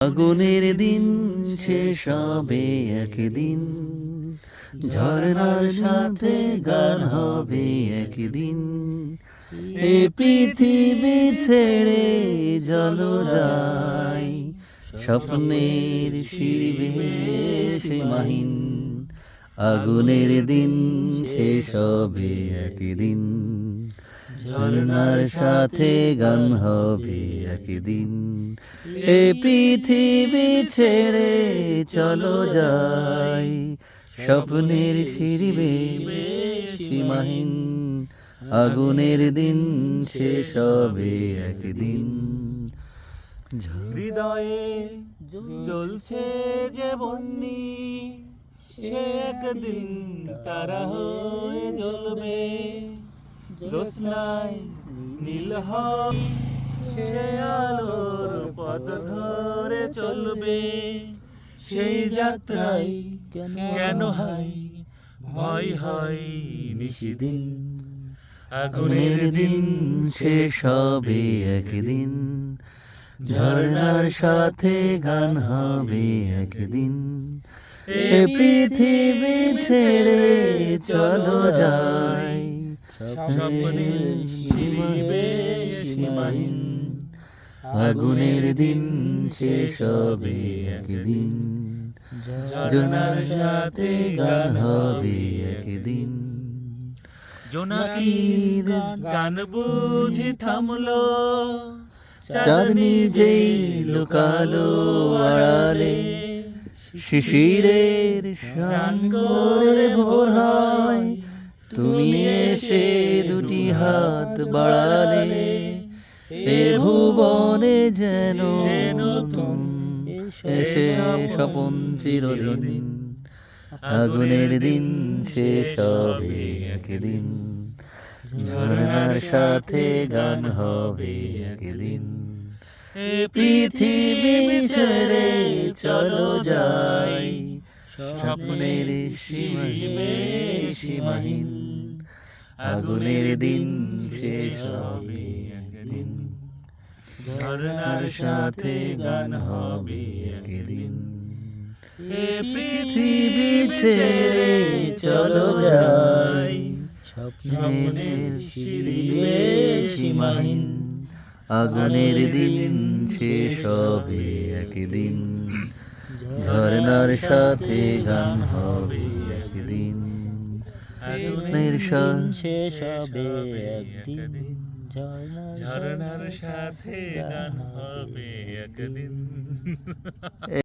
আগুনের দিন শেষ হবে একদিন, ঝরনার সাথে গান হবে একদিন। এ পৃথিবী ছেড়ে চলো যাই, স্বপ্নের শিবে সীমাহীন। আগুনের দিন শেষ হবে একদিন, ঝরনার সাথে গান হবে একদিন। এ পৃথিবী ছেড়ে চলো যাই, স্বপ্নের শিরিবে সীমাহীন। আগুনের দিন শেষ হবে একদিন। হৃদয়ে জ্বলছে যে বন্যি, সে একদিন তারা হয়ে জ্বলবে। জ্যোৎস্নায় নীল হবে, সে আলোর পথ ধরে চলবে। সেই যাত্রায় কেন হয় ভয় হয় নিশিদিন। আগুনের দিন শেষ হবে একদিন, ঝরনার সাথে গান হবে একদিন। এ পৃথিবী ছেড়ে চলো যাই, স্বপ্নের শিরিবে সীমাহীন। আগুনের দিন শেষ হবে একদিন, ঝরনার সাথে গান হবে একদিন। জোনাকির গান বুঝি থামলো, চাঁদনি যেই লুকালো আড়ালে। শিশিরের স্নান করে ভোর হয়, তুমি এসে দুটি হাত বাড়ালে। এ ভুবনে যেন তুমি এসে স্বপন চিরদিন। আগুনের দিন শেষ হবে একদিন, ঝরনার সাথে গান হবে একদিন। এ পৃথিবী ছেড়ে চলো যাই, স্বপ্নের শিবে সীমাহীন। আগুনের দিন শেষ হবে একদিন, ঝরনার সাথে গান হবে একদিন। এ পৃথিবী ছেড়ে চলো যাই, স্বপ্নের শিবে সীমাহীন। আগুনের দিন শেষ হবে একদিন, ঝরনার সাথে গান হবে একদিন। আগুনের শেষ হবে একদিন, ঝরনার সাথে গান হবে একদিন।